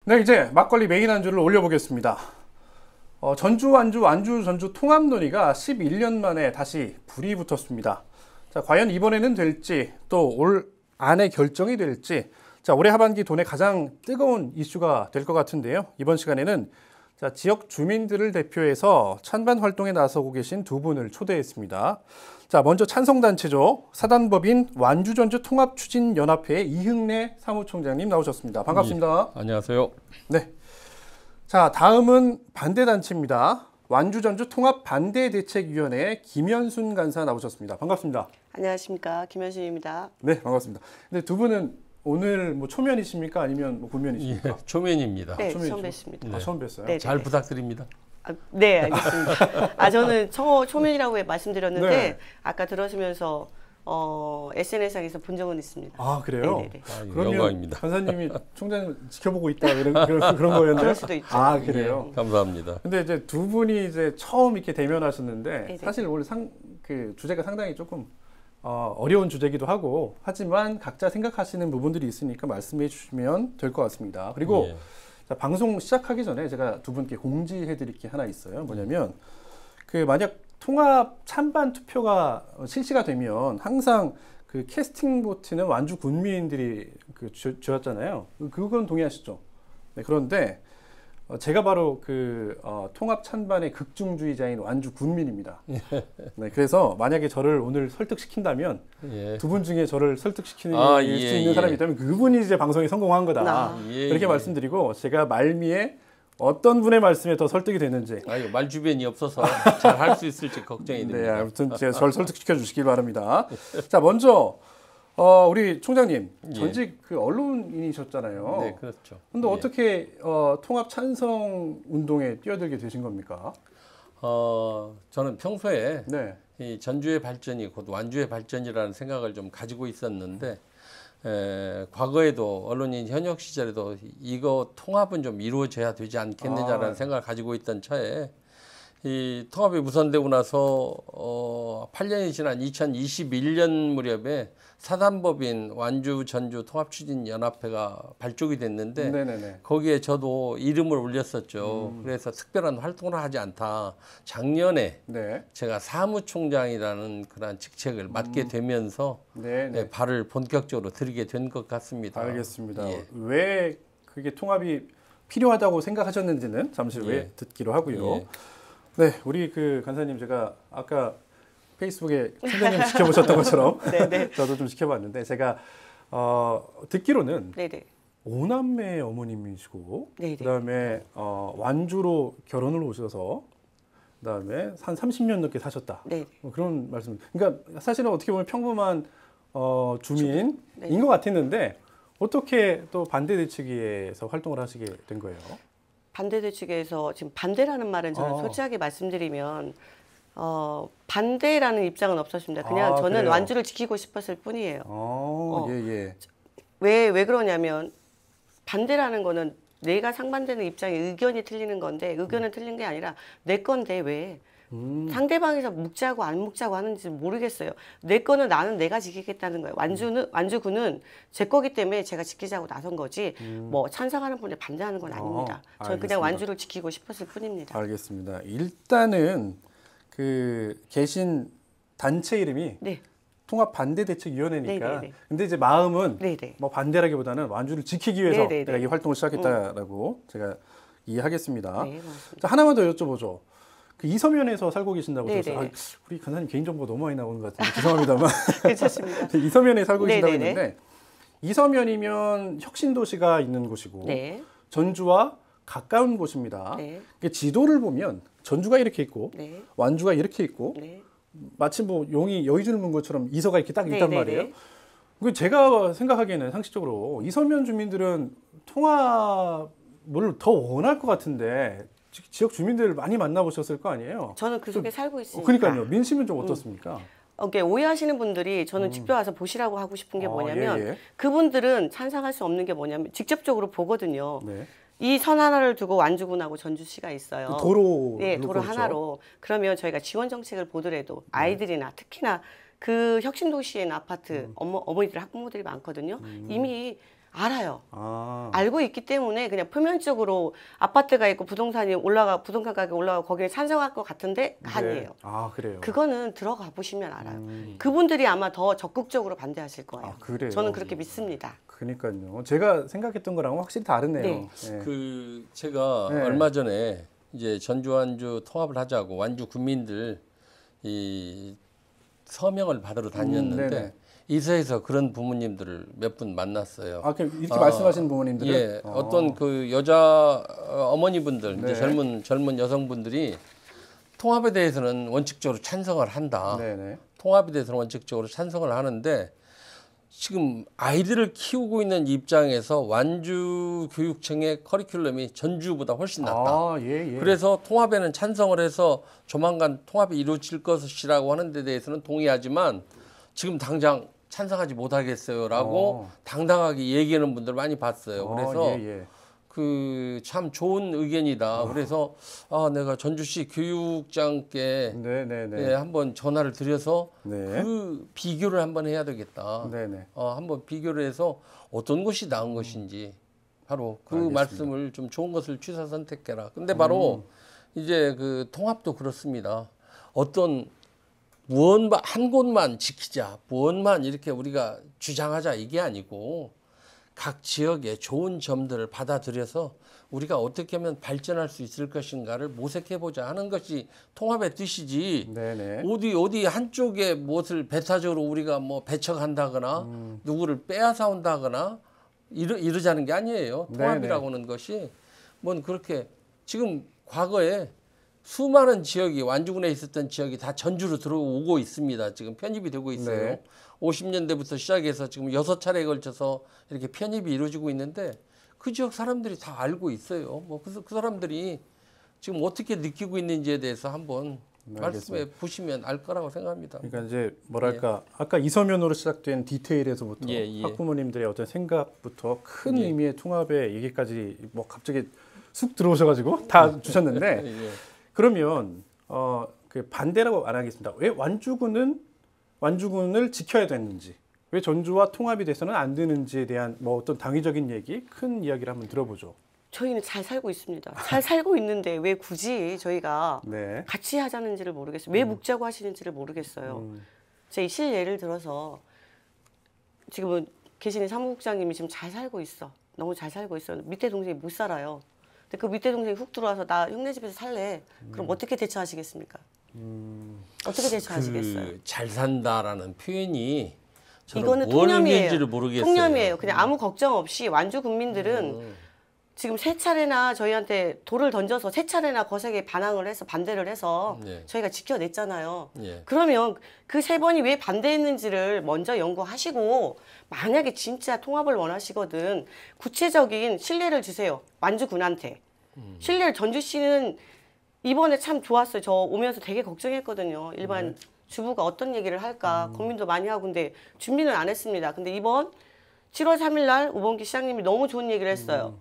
네, 이제 막걸리 메인 안주를 올려보겠습니다. 전주, 완주, 완주, 전주 통합 논의가 11년 만에 다시 불이 붙었습니다. 자, 과연 이번에는 될지, 또 올 안에 결정이 될지, 자, 올해 하반기 돈의 가장 뜨거운 이슈가 될 것 같은데요. 이번 시간에는 자, 지역 주민들을 대표해서 찬반 활동에 나서고 계신 두 분을 초대했습니다. 자, 먼저 찬성단체죠. 사단법인 완주전주통합추진연합회 이흥래 사무총장님 나오셨습니다. 반갑습니다. 예, 안녕하세요. 네. 자, 다음은 반대단체입니다. 완주전주통합반대대책위원회 김현순 간사 나오셨습니다. 반갑습니다. 안녕하십니까, 김현순입니다. 네, 반갑습니다. 근데 두 분은 오늘 뭐 초면이십니까? 아니면 뭐 군면이십니까? 예, 초면입니다. 네, 초면이시죠? 처음 뵙습니다. 아, 처음 뵀어요? 네, 잘 네. 부탁드립니다. 네, 알겠습니다. 저는 초면이라고 말씀드렸는데 네. 아까 들으시면서 SNS상에서 본 적은 있습니다. 아, 그래요? 네네네. 그러면 영광입니다. 간사님이 총장님 지켜보고 있다 그런 거였나요? 그럴 수도 있죠. 아, 그래요? 예, 감사합니다. 근데 이제 두 분이 이제 처음 이렇게 대면하셨는데 네네. 사실 오늘 그 주제가 상당히 조금 어려운 주제이기도 하고 하지만 각자 생각하시는 부분들이 있으니까 말씀해 주시면 될 것 같습니다. 그리고 예. 자, 방송 시작하기 전에 제가 두 분께 공지해 드릴 게 하나 있어요. 뭐냐면 그 만약 통합 찬반 투표가 실시가 되면 항상 그 캐스팅 보트는 완주 군민들이 쥐었잖아요. 그건 동의하시죠? 네, 그런데 제가 바로 그 통합 찬반의 극중주의자인 완주 군민입니다. 네, 그래서 만약에 저를 오늘 설득시킨다면 예. 두 분 중에 저를 설득시키는 수 예, 있는 사람이 있다면 그분이 이제 방송에 성공한 거다. 예, 이렇게 예. 말씀드리고 제가 말미에 어떤 분의 말씀에 더 설득이 됐는지 아유, 말 주변이 없어서 잘 할 수 있을지 걱정이 됩니다. 네, 아무튼 제가 저를 설득시켜 주시길 바랍니다. 자, 먼저 우리 총장님 예. 전직 그 언론인이셨잖아요. 네, 그렇죠. 근데 예. 어떻게 통합 찬성 운동에 뛰어들게 되신 겁니까? 저는 평소에 네. 이 전주의 발전이 곧 완주의 발전이라는 생각을 좀 가지고 있었는데 과거에도 언론인 현역 시절에도 이거 통합은 좀 이루어져야 되지 않겠느냐라는 생각을 가지고 있던 차에 이 통합이 무산되고 나서 8년이 지난 2021년 무렵에 사단법인 완주 전주 통합추진연합회가 발족이 됐는데 네네네. 거기에 저도 이름을 올렸었죠. 그래서 특별한 활동을 하지 않다. 작년에 네. 제가 사무총장이라는 그런 직책을 맡게 되면서 네. 네. 발을 본격적으로 들이게 된 것 같습니다. 알겠습니다. 예. 왜 그게 통합이 필요하다고 생각하셨는지는 잠시 후에 예. 듣기로 하고요. 예. 네, 우리 그 간사님 제가 아까 페이스북에 총장님 지켜보셨던 것처럼 네네. 저도 좀 지켜봤는데 제가 듣기로는 네네. 5남매 어머님이시고 네네. 그다음에 완주로 결혼을 오셔서 그다음에 한 30년 넘게 사셨다. 네. 그런 말씀. 그러니까 사실은 어떻게 보면 평범한 주민인 네. 것 같았는데 어떻게 또 반대 대책위에서 활동을 하시게 된 거예요? 반대대 측에서 지금 반대라는 말은 저는 솔직하게 말씀드리면 반대라는 입장은 없었습니다. 그냥 저는 그래요? 완주를 지키고 싶었을 뿐이에요. 예. 왜 그러냐면 반대라는 거는 내가 상반되는 입장에 의견이 틀리는 건데 의견은 틀린 게 아니라 내 건데 왜 상대방에서 묵자고 안 묵자고 하는지 모르겠어요. 내 거는 내가 지키겠다는 거예요. 완주군은 제 거기 때문에 제가 지키자고 나선 거지 뭐 찬성하는 분에 반대하는 건 아닙니다. 저는 알겠습니다. 그냥 완주를 지키고 싶었을 뿐입니다. 알겠습니다. 일단은 그 계신 단체 이름이 네. 통합 반대 대책위원회니까. 네네네. 근데 이제 마음은 네네. 뭐 반대라기보다는 완주를 지키기 위해서 네네네. 내가 이 활동을 시작했다라고 제가 이해하겠습니다. 네, 맞습니다. 자, 하나만 더 여쭤보죠. 그 이서면에서 살고 계신다고 네네네. 들었어요. 우리 간사님 개인정보 너무 많이 나오는 것 같은데 죄송합니다만. 괜찮습니다. 이서면에 살고 계신다고 네네네. 했는데 이서면이면 혁신도시가 있는 곳이고 네. 전주와 가까운 곳입니다. 네. 이게 지도를 보면 전주가 이렇게 있고 네. 완주가 이렇게 있고 네. 마치 뭐 용이 여의주를 문 것처럼 이서가 이렇게 딱 있단 네네네. 말이에요. 그 제가 생각하기에는 상식적으로 이서면 주민들은 통합을 더 원할 것 같은데 지역 주민들 많이 만나보셨을 거 아니에요? 저는 그 속에 살고 있으니까. 그러니까요. 민심은 좀 어떻습니까? 오해하시는 분들이 저는 직접 와서 보시라고 하고 싶은 게 뭐냐면 예. 그분들은 찬성할 수 없는 게 뭐냐면 직접적으로 보거든요. 네. 이 선 하나를 두고 완주군하고 전주시가 있어요. 도로 네, 도로 하나로. 그러면 저희가 지원 정책을 보더라도 아이들이나 특히나 그 혁신도시에 있는 아파트 어머니들 학부모들이 많거든요. 이미 알아요. 아, 알고 있기 때문에 그냥 표면적으로 아파트가 있고 부동산 가격이 올라가 거기에 찬성할 것 같은데 아니에요. 아, 그래요. 그거는 들어가 보시면 알아요. 그분들이 아마 더 적극적으로 반대하실 거예요. 아, 그래요. 저는 그렇게 믿습니다. 그러니까요. 제가 생각했던 거랑은 확실히 다르네요. 네. 네. 그 제가 네. 얼마 전에 이제 전주 완주 통합을 하자고 완주 군민들 이 서명을 받으러 다녔는데 네네. 이사에서 그런 부모님들을 몇 분 만났어요. 아, 이렇게 말씀하시는 부모님들은 예, 어떤 그 여자 어머니분들 네. 이제 젊은 여성분들이 통합에 대해서는 원칙적으로 찬성을 한다. 네네. 통합에 대해서는 원칙적으로 찬성을 하는데 지금 아이들을 키우고 있는 입장에서 완주 교육청의 커리큘럼이 전주보다 훨씬 낫다. 아, 예, 예. 그래서 통합에는 찬성을 해서 조만간 통합이 이루어질 것이라고 하는 데 대해서는 동의하지만 지금 당장 찬성하지 못하겠어요라고 당당하게 얘기하는 분들 많이 봤어요. 그래서 예, 예. 그 참 좋은 의견이다. 그래서 아 내가 전주시 교육장께 네네네. 예, 한번 전화를 드려서 네. 그 비교를 한번 해야 되겠다. 네네. 한번 비교를 해서 어떤 것이 나은 것인지 바로 그 알겠습니다. 말씀을 좀 좋은 것을 취사 선택해라. 근데 바로 이제 그 통합도 그렇습니다. 어떤 무언만 한 곳만 지키자, 무언만 이렇게 우리가 주장하자 이게 아니고 각 지역의 좋은 점들을 받아들여서 우리가 어떻게 하면 발전할 수 있을 것인가를 모색해보자 하는 것이 통합의 뜻이지. 네네. 어디 한쪽에 무엇을 배타적으로 우리가 뭐 배척한다거나 누구를 빼앗아 온다거나 이러자는 게 아니에요. 통합이라고 하는 것이 뭔 그렇게 지금 과거에 수많은 지역이 완주군에 있었던 지역이 다 전주로 들어오고 있습니다. 지금 편입이 되고 있어요. 네. 50년대부터 시작해서 지금 6차례에 걸쳐서 이렇게 편입이 이루어지고 있는데 그 지역 사람들이 다 알고 있어요. 뭐 그 사람들이 지금 어떻게 느끼고 있는지에 대해서 한번 말씀해 보시면 알 거라고 생각합니다. 그러니까 이제 뭐랄까 아까 이서면으로 시작된 디테일에서부터 예. 학부모님들의 어떤 생각부터 큰 예. 의미의 통합의 얘기까지 뭐 갑자기 쑥 들어오셔가지고 다 주셨는데 예. 그러면 그 반대라고 안 하겠습니다. 왜 완주군을 지켜야 되는지, 왜 전주와 통합이 돼서는 안 되는지에 대한 뭐 어떤 당위적인 얘기, 큰 이야기를 한번 들어보죠. 저희는 잘 살고 있습니다. 잘 살고 있는데 왜 굳이 저희가 네. 같이 하자는지를 모르겠어요. 왜 묵자고 하시는지를 모르겠어요. 제 실예를 들어서 지금은 계시는 사무국장님이 지금 잘 살고 있어. 너무 잘 살고 있어. 밑에 동생이 못 살아요. 근데 그 밑에 동생이 훅 들어와서 나 형네 집에서 살래. 그럼 어떻게 대처하시겠습니까? 어떻게 대처하시겠어요? 그 잘 산다라는 표현이 이거는 뭘 통념이에요. 의미인지를 모르겠어요. 통념이에요. 그냥 아무 걱정 없이 완주 국민들은 지금 세 차례나 저희한테 돌을 던져서 세 차례나 거세게 반항을 해서 반대를 해서 네. 저희가 지켜냈잖아요. 예. 그러면 그 세 번이 왜 반대했는지를 먼저 연구하시고 만약에 진짜 통합을 원하시거든 구체적인 신뢰를 주세요. 완주군한테. 신뢰를 전주시는 이번에 참 좋았어요. 저 오면서 되게 걱정했거든요. 일반 주부가 어떤 얘기를 할까 고민도 많이 하고 근데 준비는 안 했습니다. 근데 이번 7월 3일 날 우범기 시장님이 너무 좋은 얘기를 했어요.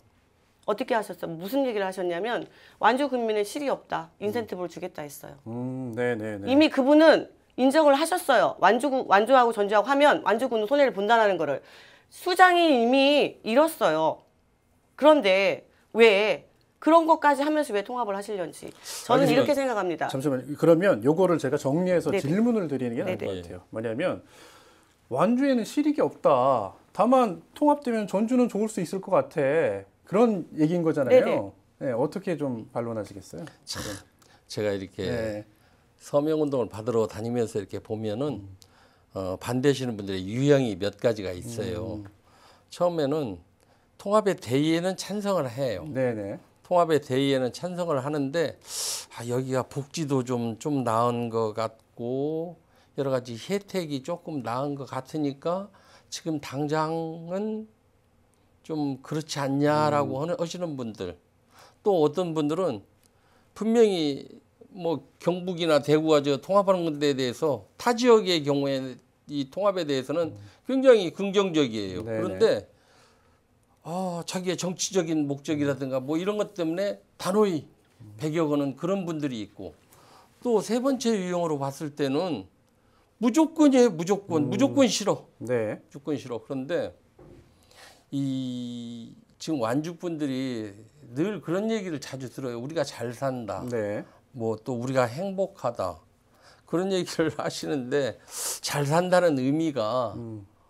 어떻게 하셨어요? 무슨 얘기를 하셨냐면 완주 군민은 실이 없다. 인센티브를 주겠다 했어요. 네네네. 이미 그분은 인정을 하셨어요. 완주하고 전주하고 하면 완주군은 손해를 본다는 거를. 수장이 이미 이뤘어요. 그런데 왜 그런 것까지 하면서 왜 통합을 하시려는지 저는 알겠습니다. 이렇게 생각합니다. 잠시만요. 그러면 요거를 제가 정리해서 네네. 질문을 드리는 게 나을 것 네네. 같아요. 뭐냐면 완주에는 실익이 없다. 다만 통합되면 전주는 좋을 수 있을 것 같아. 그런 얘기인 거잖아요. 네네. 네, 어떻게 좀 반론하시겠어요? 제가 이렇게 네. 서명 운동을 받으러 다니면서 이렇게 보면은 반대하시는 분들의 유형이 몇 가지가 있어요. 처음에는 통합의 대의에는 찬성을 해요. 네네. 통합의 대의에는 찬성을 하는데 여기가 복지도 좀 나은 것 같고 여러 가지 혜택이 조금 나은 것 같으니까 지금 당장은 좀 그렇지 않냐라고 하시는 분들 또 어떤 분들은 분명히 뭐 경북이나 대구가 저 통합하는 것에 대해서 타 지역의 경우에 이 통합에 대해서는 굉장히 긍정적이에요. 네네. 그런데 자기의 정치적인 목적이라든가 뭐 이런 것 때문에 단호히 배격하는 그런 분들이 있고 또 세 번째 유형으로 봤을 때는 무조건이에요. 무조건 싫어. 네. 무조건 싫어. 그런데 이 지금 완주 분들이 늘 그런 얘기를 자주 들어요. 우리가 잘 산다. 네. 뭐 또 우리가 행복하다. 그런 얘기를 하시는데 잘 산다는 의미가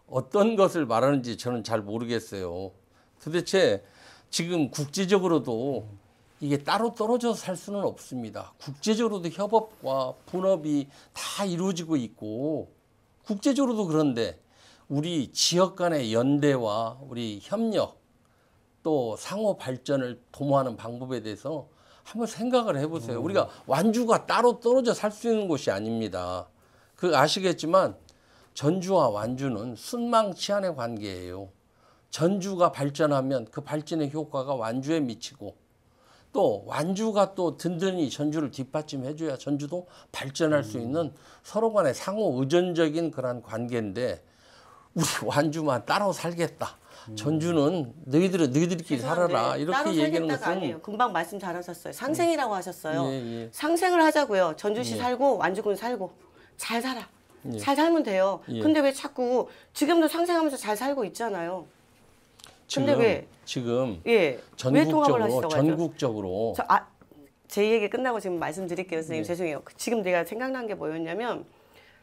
어떤 것을 말하는지 저는 잘 모르겠어요. 도대체 지금 국제적으로도 이게 따로 떨어져서 살 수는 없습니다. 국제적으로도 협업과 분업이 다 이루어지고 있고 국제적으로도 그런데 우리 지역 간의 연대와 우리 협력 또 상호 발전을 도모하는 방법에 대해서 한번 생각을 해보세요. 우리가 완주가 따로 떨어져 살 수 있는 곳이 아닙니다. 그 아시겠지만 전주와 완주는 순망치안의 관계예요. 전주가 발전하면 그 발전의 효과가 완주에 미치고 또 완주가 또 든든히 전주를 뒷받침해줘야 전주도 발전할 수 있는 서로 간의 상호 의존적인 그런 관계인데 우리 완주만 따로 살겠다. 전주는 너희들끼리 살아라. 이렇게 따로 얘기하는 살겠다가 것은 아니에요. 금방 말씀 잘하셨어요. 상생이라고 하셨어요. 예. 상생을 하자고요. 전주시 살고 완주군 살고 잘 살아. 예. 잘 살면 돼요. 예. 근데 왜 자꾸 지금도 상생하면서 잘 살고 있잖아요. 근데 왜? 지금 예. 왜 통합을 하시려고 하죠? 전국적으로 제 얘기 끝나고 지금 말씀드릴게요, 선생님. 죄송해요. 지금 내가 생각난 게 뭐였냐면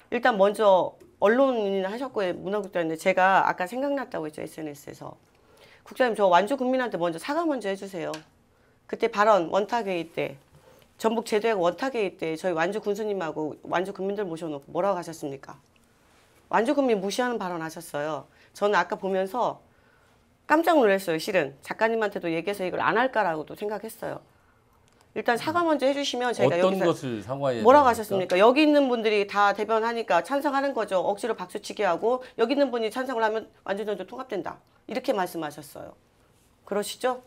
일단 먼저 언론인이나 하셨고 문화국장인데 제가 아까 생각났다고 했죠, SNS에서. 국장님 저 완주 국민한테 먼저 사과 먼저 해주세요. 그때 발언 원탁회의 때 전북 제도회가 원탁회의 때 저희 완주 군수님하고 완주 국민들 모셔놓고 뭐라고 하셨습니까? 완주 국민 무시하는 발언 하셨어요. 저는 아까 보면서 깜짝 놀랐어요. 실은 작가님한테도 얘기해서 이걸 안 할까라고도 생각했어요. 일단 사과 먼저 해주시면 저희가 어떤 여기서 것을 사과해야 뭐라고 됩니까? 하셨습니까? 여기 있는 분들이 다 대변하니까 찬성하는 거죠. 억지로 박수치게 하고 여기 있는 분이 찬성을 하면 완주전주 통합된다. 이렇게 말씀하셨어요. 그러시죠?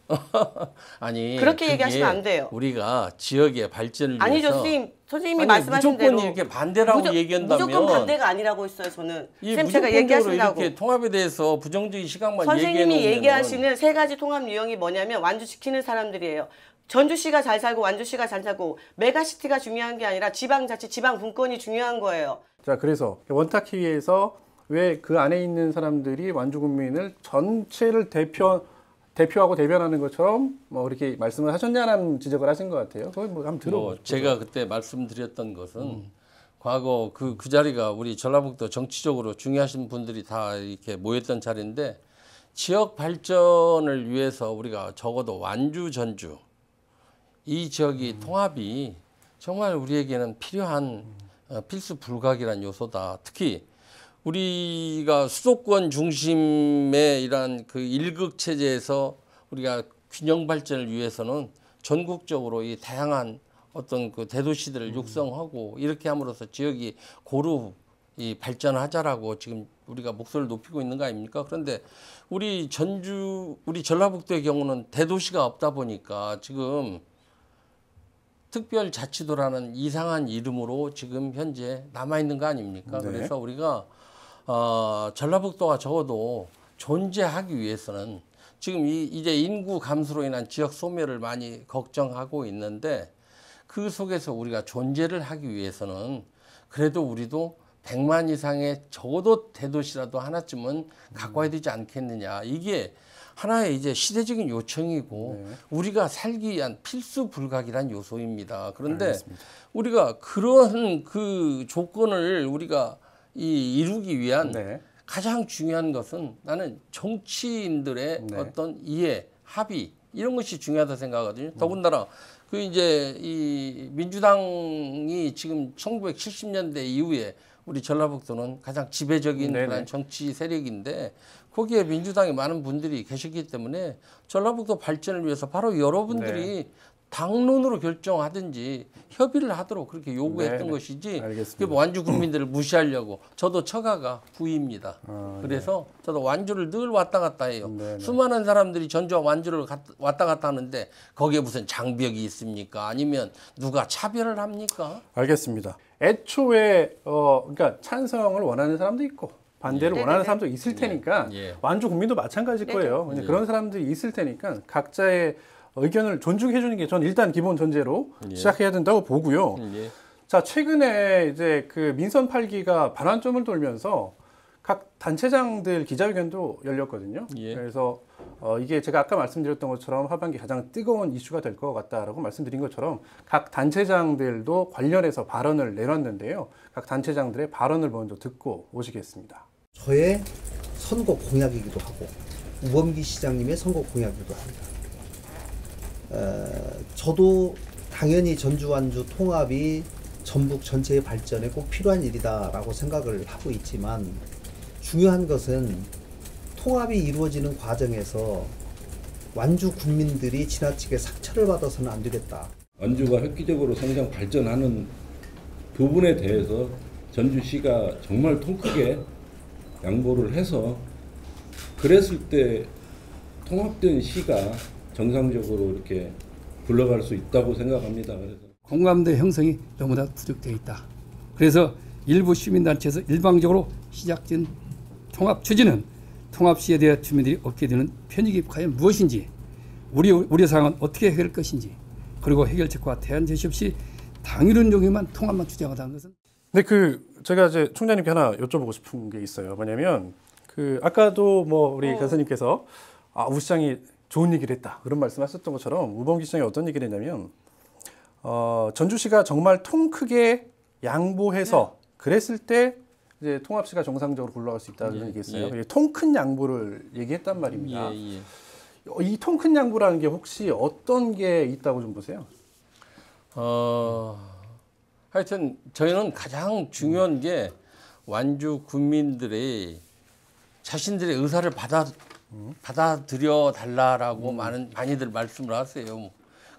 아니 그렇게 그게 얘기하시면 안 돼요. 우리가 지역의 발전을 아니죠, 위해서 선생님이 아니, 말씀하신 무조건 대로 이렇게 반대라고 얘기한다면 무조건 반대가 아니라고 했어요. 저는 이 쌤 제가 무조건적으로 얘기하신다고 이렇게 통합에 대해서 부정적인 시각만 선생님이 얘기해 얘기하시는 세 가지 통합 유형이 뭐냐면 완주 지키는 사람들이에요. 전주시가 잘 살고 완주시가 잘 살고 메가시티가 중요한 게 아니라 지방자치, 지방분권이 중요한 거예요. 자, 그래서 원탁회의에서 왜 그 안에 있는 사람들이 완주 국민을 전체를 대표하고 대변하는 것처럼 뭐 그렇게 말씀을 하셨냐는 지적을 하신 것 같아요. 그걸 뭐 한번 들어보죠. 제가 그때 말씀드렸던 것은 과거 그 자리가 우리 전라북도 정치적으로 중요하신 분들이 다 이렇게 모였던 자리인데 지역 발전을 위해서 우리가 적어도 완주, 전주 이 지역이 통합이 정말 우리에게는 필요한 필수 불가결한 요소다. 특히 우리가 수도권 중심의 이러한 그 일극 체제에서 우리가 균형 발전을 위해서는 전국적으로 이 다양한 어떤 그 대도시들을 육성하고 이렇게 함으로써 지역이 고루 이 발전하자라고 지금 우리가 목소리를 높이고 있는 거 아닙니까? 그런데 우리 전라북도의 경우는 대도시가 없다 보니까 지금 특별자치도라는 이상한 이름으로 지금 현재 남아있는 거 아닙니까? 네. 그래서 우리가 전라북도가 적어도 존재하기 위해서는 지금 이제 인구 감소로 인한 지역 소멸을 많이 걱정하고 있는데 그 속에서 우리가 존재를 하기 위해서는 그래도 우리도 100만 이상의 적어도 대도시라도 하나쯤은 갖고 와야 되지 않겠느냐. 이게 하나의 이제 시대적인 요청이고 우리가 살기 위한 필수 불가결한 요소입니다. 그런데 알겠습니다. 우리가 그런 그 조건을 우리가 이루기 위한 가장 중요한 것은 나는 정치인들의 어떤 이해, 합의 이런 것이 중요하다 생각하거든요. 더군다나 그 이제 이 민주당이 지금 1970년대 이후에 우리 전라북도는 가장 지배적인 그런 정치 세력인데 거기에 민주당의 많은 분들이 계셨기 때문에 전라북도 발전을 위해서 바로 여러분들이 당론으로 결정하든지 협의를 하도록 그렇게 요구했던 것이지 그 완주 국민들을 무시하려고 저도 처가가 부입니다. 그래서 저도 완주를 늘 왔다 갔다 해요. 수많은 사람들이 전주와 완주를 왔다 갔다 하는데 거기에 무슨 장벽이 있습니까? 아니면 누가 차별을 합니까? 알겠습니다. 애초에 그러니까 찬성을 원하는 사람도 있고 반대를 원하는 사람도 있을 테니까 완주 국민도 마찬가지일 거예요. 그런 사람들이 있을 테니까 각자의 의견을 존중해 주는 게 전 일단 기본 전제로 시작해야 된다고 보고요. 자, 최근에 이제 그 민선 8기가 반환점을 돌면서 각 단체장들 기자회견도 열렸거든요. 예. 그래서 이게 제가 아까 말씀드렸던 것처럼 하반기 가장 뜨거운 이슈가 될 것 같다라고 말씀드린 것처럼 각 단체장들도 관련해서 발언을 내놨는데요. 각 단체장들의 발언을 먼저 듣고 오시겠습니다. 저의 선거 공약이기도 하고 우범기 시장님의 선거 공약이기도 합니다. 저도 당연히 전주 완주 통합이 전북 전체의 발전에 꼭 필요한 일이다라고 생각을 하고 있지만 중요한 것은 통합이 이루어지는 과정에서 완주 국민들이 지나치게 상처를 받아서는 안 되겠다. 완주가 획기적으로 성장 발전하는 부분에 대해서 전주시가 정말 통 크게 양보를 해서 그랬을 때 통합된 시가 정상적으로 이렇게 굴러갈 수 있다고 생각합니다. 그래서 공감대 형성이 너무나 부족되어 있다. 그래서 일부 시민단체에서 일방적으로 시작된 통합 추진은 통합시에 대해 주민들이 얻게 되는 편익이 과연 무엇인지, 우리 사항은 어떻게 해결할 것인지, 그리고 해결책과 대안 제시 없이 당일은 종이만 통합만 주장하다는 것은. 네, 제가 이제 총장님께 하나 여쭤보고 싶은 게 있어요. 뭐냐면 아까도 뭐 우리 교수님께서 우 시장이 좋은 얘기를 했다 그런 말씀하셨던 것처럼 우범기 시장이 어떤 얘기를 했냐면 전주시가 정말 통 크게 양보해서 그랬을 때 이제 통합시가 정상적으로 굴러갈 수 있다는 얘기했어요. 통 큰 양보를 얘기했단 말입니다. 이 통 큰 양보라는 게 혹시 어떤 게 있다고 좀 보세요? 하여튼 저희는 가장 중요한 게 완주 국민들의 자신들의 의사를 받아들여 달라라고 많이들 말씀을 하세요.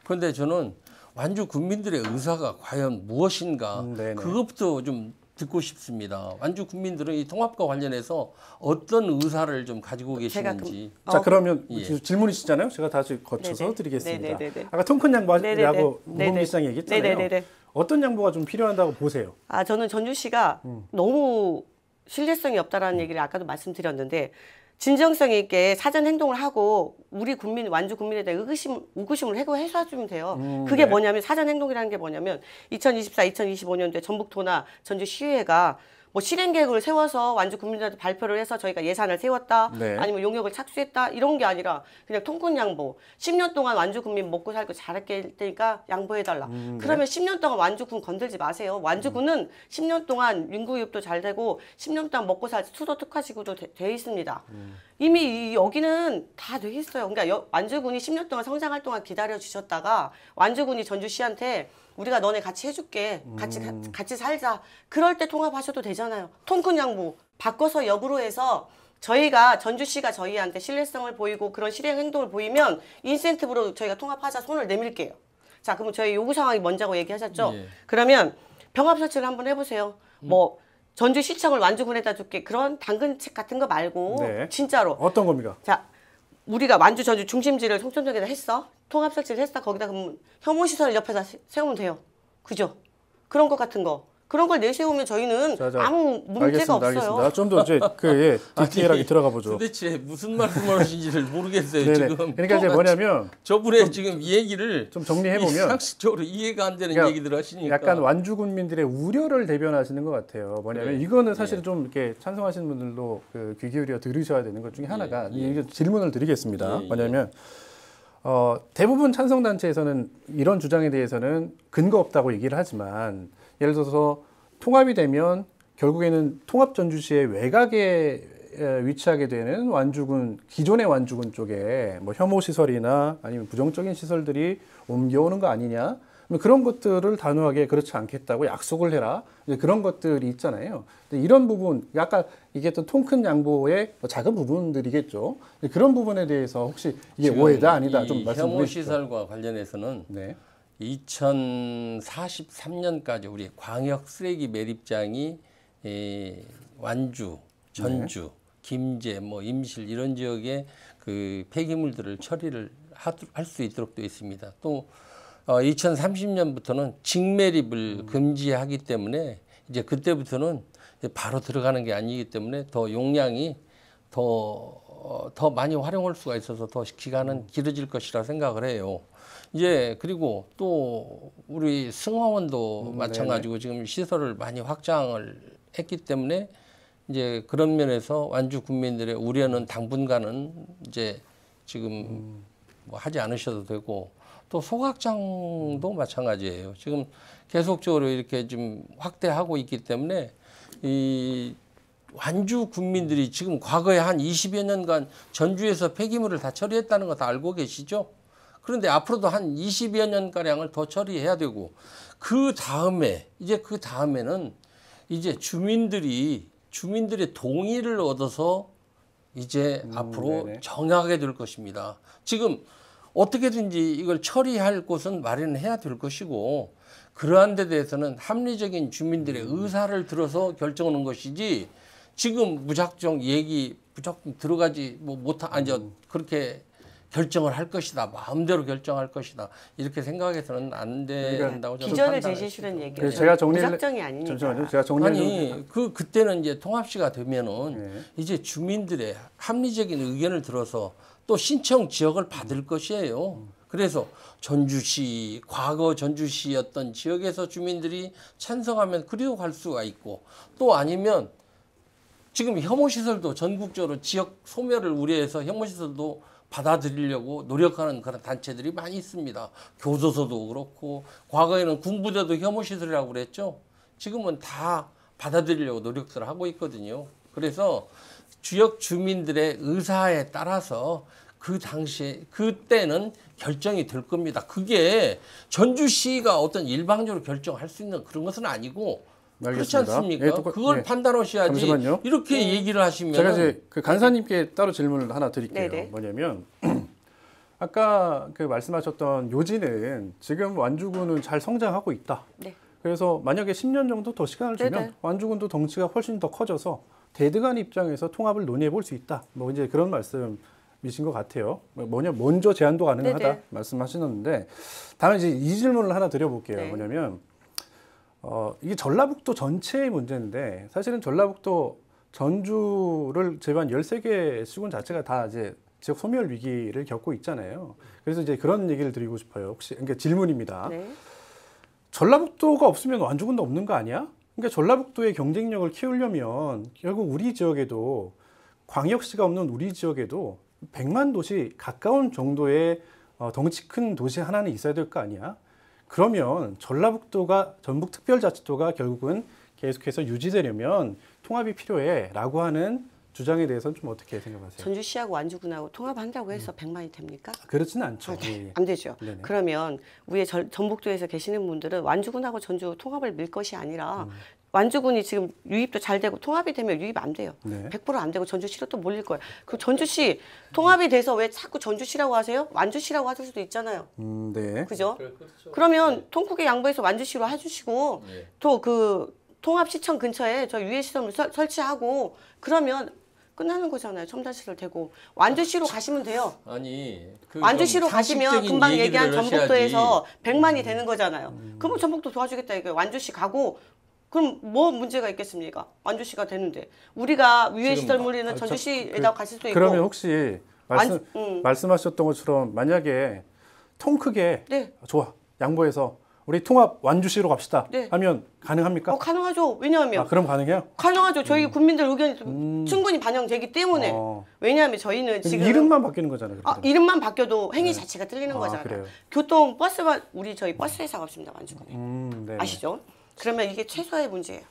그런데 저는 완주 국민들의 의사가 과연 무엇인가 그것부터 좀 듣고 싶습니다. 완주 국민들은 이 통합과 관련해서 어떤 의사를 좀 가지고 계시는지. 자, 그러면 질문이시잖아요. 제가 다시 거쳐서 드리겠습니다. 아까 통 큰 양보하라고 우범기 시장이 얘기했잖아요. 어떤 양보가 좀 필요하다고 보세요? 저는 전주시가 너무 신뢰성이 없다라는 얘기를 아까도 말씀드렸는데 진정성 있게 사전 행동을 하고 우리 국민, 완주 국민에 대한 의구심을 해소해주면 돼요. 그게 뭐냐면 사전 행동이라는 게 뭐냐면 2024, 2025년도에 전북도나 전주시의회가 뭐 실행 계획을 세워서 완주 국민들한테 발표를 해서 저희가 예산을 세웠다, 아니면 용역을 착수했다 이런 게 아니라 그냥 통큰 양보. 10년 동안 완주 국민 먹고 살고 잘할 테니까 양보해달라. 그러면 10년 동안 완주군 건들지 마세요. 완주군은 10년 동안 인구유입도 잘 되고 10년 동안 먹고 살 수도 특화지구도 돼 있습니다. 이미 여기는 다 돼 있어요. 그러니까 완주군이 10년 동안 성장할 동안 기다려 주셨다가 완주군이 전주시한테 우리가 너네 같이 해줄게. 같이 살자. 그럴 때 통합하셔도 되잖아요. 통 큰 양보. 바꿔서 역으로 해서 전주시가 저희한테 신뢰성을 보이고 그런 실행 행동을 보이면 인센티브로 저희가 통합하자 손을 내밀게요. 자, 그러면 저희 요구 상황이 뭔지라고 얘기하셨죠? 그러면 병합 설치를 한번 해보세요. 뭐 전주시청을 완주군에다 줄게. 그런 당근책 같은 거 말고 진짜로. 어떤 겁니까? 자, 우리가 완주 전주 중심지를 송천역에다 했어. 통합 설치를 했어. 거기다 그럼 혐오시설 옆에다 세우면 돼요. 그죠? 그런 것 같은 거. 그런 걸 내세우면 저희는 아무 문제가 없어요. 알겠습니다. 좀 더 이제 디테일하게 들어가 보죠. 도대체 무슨 말씀을 하시는지를 모르겠어요. 지금. 그러니까 이제 뭐냐면 저분의 지금 이 얘기를 좀 정리해 보면 상식적으로 이해가 안 되는 얘기들을 하시니까 약간 완주 국민들의 우려를 대변하시는 것 같아요. 뭐냐면 이거는 사실 좀 이렇게 찬성하시는 분들도 귀 기울여 들으셔야 되는 것 중에 하나가 질문을 드리겠습니다. 뭐냐면 대부분 찬성 단체에서는 이런 주장에 대해서는 근거 없다고 얘기를 하지만 예를 들어서 통합이 되면 결국에는 통합 전주시의 외곽에 위치하게 되는 완주군, 기존의 완주군 쪽에 뭐 혐오 시설이나 아니면 부정적인 시설들이 옮겨오는 거 아니냐, 그런 것들을 단호하게 그렇지 않겠다고 약속을 해라, 그런 것들이 있잖아요. 근데 이런 부분, 아까 얘기했던 통 큰 양보의 작은 부분들이겠죠. 그런 부분에 대해서 혹시 이게 오해다 아니다 좀 말씀해 주시죠. 혐오 시설과 관련해서는 2043년까지 우리 광역 쓰레기 매립장이 완주, 전주, 김제, 뭐 임실 이런 지역에 그 폐기물들을 처리를 할 수 있도록 되어 있습니다. 또 2030년부터는 직매립을 금지하기 때문에 이제 그때부터는 바로 들어가는 게 아니기 때문에 더 용량이 더 많이 활용할 수가 있어서 더 기간은 길어질 것이라 생각을 해요. 이제 그리고 또 우리 승화원도 마찬가지고 지금 시설을 많이 확장을 했기 때문에 이제 그런 면에서 완주 국민들의 우려는 당분간은 이제 지금 뭐 하지 않으셔도 되고 또 소각장도 마찬가지예요. 지금 계속적으로 이렇게 좀 확대하고 있기 때문에 이 완주 국민들이 지금 과거에 한 20여 년간 전주에서 폐기물을 다 처리했다는 거 다 알고 계시죠? 그런데 앞으로도 한 20여 년가량을 더 처리해야 되고 그 다음에는 이제 주민들의 동의를 얻어서 이제 앞으로 네네. 정하게 될 것입니다. 지금 어떻게든지 이걸 처리할 곳은 마련해야 될 것이고 그러한 데 대해서는 합리적인 주민들의 의사를 들어서 결정하는 것이지 지금 무작정 들어가지 그렇게 결정을 할 것이다. 마음대로 결정할 것이다. 이렇게 생각해서는 안 된다고 저는 기전을 판단을 제시하시는 했습니다. 얘기예요. 그래서 제가 정리를 무작정이 아니니까. 잠시만요. 제가 정리를 아니 그때는 이제 통합시가 되면은 네. 이제 주민들의 합리적인 의견을 들어서 또 신청 지역을 받을 것이에요. 그래서 전주시 과거 전주시였던 지역에서 주민들이 찬성하면 그리로 갈 수가 있고 또 아니면 지금 혐오시설도 전국적으로 지역 소멸을 우려해서 혐오시설도 받아들이려고 노력하는 그런 단체들이 많이 있습니다. 교도소도 그렇고 과거에는 군부대도 혐오시설이라고 그랬죠. 지금은 다 받아들이려고 노력들을 하고 있거든요. 그래서 지역 주민들의 의사에 따라서 그 당시에 그때는 결정이 될 겁니다. 그게 전주시가 어떤 일방적으로 결정할 수 있는 그런 것은 아니고 그렇지 알겠습니다. 않습니까? 예, 그걸 판단하셔야지. 잠시만요. 이렇게 얘기를 하시면 제가 이제 그 간사님께 따로 질문을 하나 드릴게요. 네네. 뭐냐면 아까 그 말씀하셨던 요지는 지금 완주군은 잘 성장하고 있다. 네. 그래서 만약에 10년 정도 더 시간을 주면 네네. 완주군도 덩치가 훨씬 더 커져서 대등한 입장에서 통합을 논의해 볼 수 있다. 뭐 이제 그런 말씀이신 것 같아요. 먼저 제안도 가능하다 네네. 말씀하시는데 다음에 이제 이 질문을 하나 드려볼게요. 네. 뭐냐면 이게 전라북도 전체의 문제인데 사실은 전라북도 전주를 제반 13개 시군 자체가 다 이제 지역 소멸 위기를 겪고 있잖아요. 그래서 이제 그런 얘기를 드리고 싶어요. 혹시 그러니까 질문입니다. 네. 전라북도가 없으면 완주군도 없는 거 아니야? 그러니까 전라북도의 경쟁력을 키우려면 결국 우리 지역에도 광역시가 없는 우리 지역에도 100만 도시 가까운 정도의 덩치 큰 도시 하나는 있어야 될 거 아니야? 그러면 전라북도가 전북특별자치도가 결국은 계속해서 유지되려면 통합이 필요해라고 하는 주장에 대해서는 좀 어떻게 생각하세요? 전주시하고 완주군하고 통합한다고 해서 100만이 됩니까? 그렇지는 않죠. 예. 안 되죠. 네네. 그러면 우리 전북도에서 계시는 분들은 완주군하고 전주 통합을 밀 것이 아니라 완주군이 지금 유입도 잘 되고 통합이 되면 유입 안 돼요. 네. 100%안 되고 전주시로 또 몰릴 거예요. 그 전주시 통합이 돼서 왜 자꾸 전주시라고 하세요? 완주시라고 하실 수도 있잖아요. 네. 그죠? 그러면 통크게 양보해서 완주시로 해주시고 또 그 통합시청 근처에 저 유해시설을 설치하고 그러면 끝나는 거잖아요. 첨단시설 되고 완주시로 가시면 돼요. 아니 그 완주시로 좀 가시면 상식적인 금방 얘기들을 얘기한 하셔야지. 전북도에서 100만이 되는 거잖아요. 그러면 전북도 도와주겠다 이거예요. 완주시 가고 그럼 뭐 문제가 있겠습니까? 완주시가 되는데 우리가 유해시설 물리는 전주시에다 가실 수도 있고. 그러면 혹시 말씀하셨던 것처럼 만약에 통 크게 네. 좋아 양보해서 우리 통합 완주시로 갑시다 네. 하면 가능합니까? 가능하죠. 왜냐하면 그럼 가능해요? 가능하죠. 저희 국민들 의견이 충분히 반영되기 때문에. 왜냐하면 저희는 지금 이름만 바뀌는 거잖아요. 이름만 바뀌어도 행위 자체가 틀리는 거잖아요. 그래요? 교통 버스만 저희 버스 회사가 없습니다. 완주군에. 네. 아시죠? 그러면 이게 최소의 문제예요.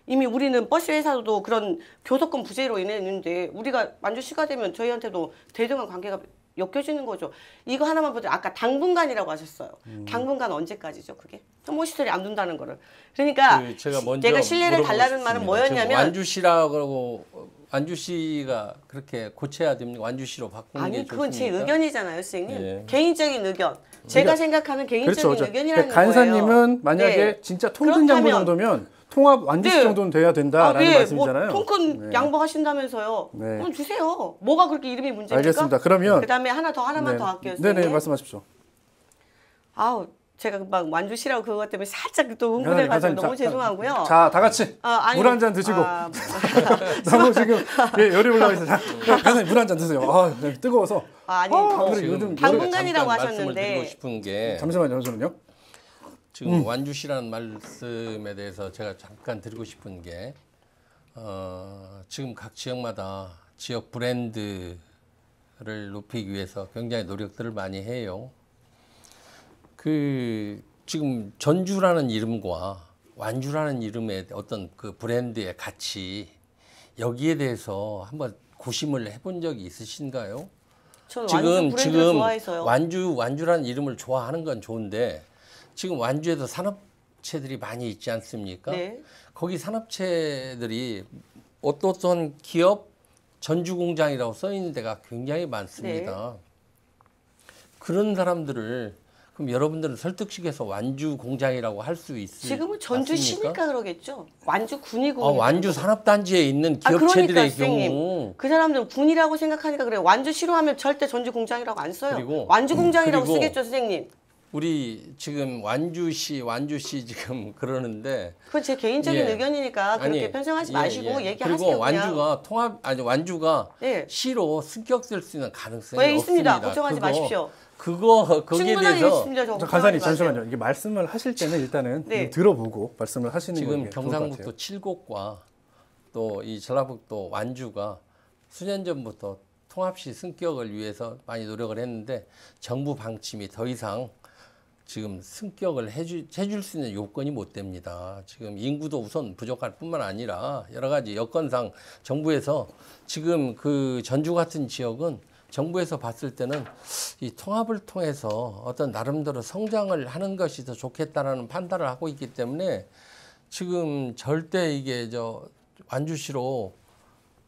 이미 우리는 버스 회사도 그런 교섭권 부재로 인했는데 우리가 완주시가 되면 저희한테도 대등한 관계가 엮여지는 거죠. 이거 하나만 보자. 아까 당분간이라고 하셨어요. 당분간 언제까지죠? 그게 혐오시설이 안 둔다는 거를. 그러니까 제가 신뢰를 달라는 말은 뭐였냐면 완주시라고 완주시가 그렇게 고쳐야 됩니까? 완주시로 바꾸는 게 아니 좋습니까? 그건 제 의견이잖아요, 선생님. 예. 개인적인 의견. 제가 생각하는 개인적인 그렇죠. 의견이라는 그러니까 간사님은 거예요. 만약에 네. 진짜 통큰 양보 정도면 통합 완주시 네. 정도는 돼야 된다라는 말씀이잖아요. 뭐 통큰 네. 양보하신다면서요. 네. 그럼 주세요. 뭐가 그렇게 이름이 문제입니까? 알겠습니다. 그러면 그다음에 하나만 더 할게요. 네네 선생님. 말씀하십시오. 아우 제가 금방 완주시라고 그것 때문에 살짝 또 흥분해가지고 너무 죄송하고요. 자, 다 같이 아니, 물 한 잔 드시고 너무 지금 열이 올라와 있어요. 간사님 물 한 잔 드세요. 네, 뜨거워서. 그래, 요즘 당분간이라고 말씀을 하셨는데 드리고 싶은 게 잠시만요. 지금 완주시라는 말씀에 대해서 제가 잠깐 드리고 싶은 게 지금 각 지역마다 지역 브랜드를 높이기 위해서 굉장히 노력들을 많이 해요. 지금 전주라는 이름과 완주라는 이름의 어떤 그 브랜드의 가치, 여기에 대해서 한번 고심을 해본 적이 있으신가요? 저는 완주 브랜드를 좋아해서요. 완주라는 이름을 좋아하는 건 좋은데 지금 완주에도 산업체들이 많이 있지 않습니까? 네. 거기 산업체들이 어떤 기업 전주공장이라고 써 있는 데가 굉장히 많습니다. 그런 사람들을 그럼 여러분들은 설득식에서 완주 공장이라고 할 수 있습니까? 지금은 전주시니까 그러겠죠. 완주군이고. 완주 산업단지에 있는 그러니까 기업체들의 선생님, 경우 그 사람들은 군이라고 생각하니까 그래요. 완주시로 하면 절대 전주공장이라고 안 써요. 그리고, 완주공장이라고 그리고 쓰겠죠, 선생님. 우리 지금 완주시 지금 그러는데 그건 제 개인적인 예. 의견이니까 그렇게 편성하지 마시고 얘기하세요. 그리고 그냥. 완주가 예. 시로 승격될 수 있는 가능성이 왜 있습니다. 없습니다. 걱정하지 마십시오. 거기에 충분하게 대해서 있습니다. 저 간사님 걱정하지 마세요. 잠시만요. 이게 말씀을 하실 때는 일단은 네. 들어보고 말씀을 하시는 게 지금 좋을 것 같아요. 경상북도 칠곡과 또 이 전라북도 완주가 수년 전부터 통합시 승격을 위해서 많이 노력을 했는데 정부 방침이 더 이상 지금 승격을 해줄 수 있는 요건이 못 됩니다. 지금 인구도 우선 부족할 뿐만 아니라 여러 가지 여건상 정부에서 지금 그 전주 같은 지역은 정부에서 봤을 때는 이 통합을 통해서 어떤 나름대로 성장을 하는 것이 더 좋겠다라는 판단을 하고 있기 때문에 지금 절대 이게 완주시로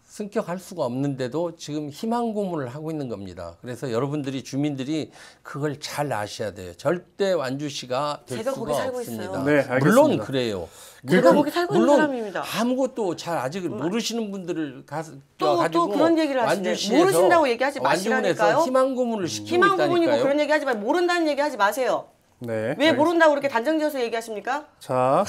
승격할 수가 없는데도 지금 희망 고문을 하고 있는 겁니다. 그래서 여러분들이 주민들이 그걸 잘 아셔야 돼요. 절대 완주시가 될 제가 수가 거기 살고 없습니다. 있어요. 네, 알겠습니다. 물론 그래요. 제가 거기 살고 있는 물론 사람입니다. 아무것도 잘 아직 모르시는 분들을 또 가지고 그런 얘기를 하시네. 완주시에서 모르신다고 얘기하지 완주군에서 마시라니까요. 희망 고문을 시키고 희망 부분이고 있다니까요. 그런 얘기하지 마. 모른다는 얘기하지 마세요. 네. 왜 모른다고 그렇게 단정지어서 얘기하십니까? 자,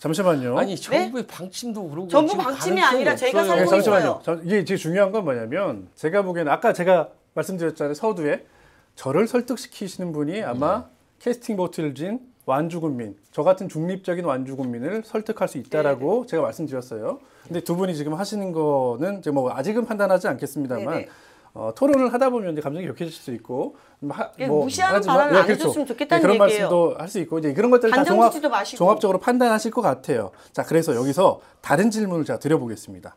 잠시만요. 아니 정부의 방침도 그러고 정부 지금 방침이 가능성이 아니라 제가 없어요. 살고 잠시만요. 있어요. 이게 제일 중요한 건 뭐냐면 제가 보기에는 아까 제가 말씀드렸잖아요. 서두에 저를 설득시키시는 분이 아마 캐스팅 보트를 진 완주군민, 저 같은 중립적인 완주군민을 설득할 수 있다라고 제가 말씀드렸어요. 근데 두 분이 지금 하시는 거는 이제 뭐 아직은 판단하지 않겠습니다만 네네. 토론을 하다 보면 이제 감정이 격해질 수도 있고 무시하는 하지만- 발언을 안 그렇죠. 해줬으면 좋겠다는 그런 얘기예요. 말씀도 할 수 있고 이제 그런 것들을 다 단정 짓지도 마시고. 종합적으로 판단하실 것 같아요. 자, 그래서 여기서 다른 질문을 제가 드려보겠습니다.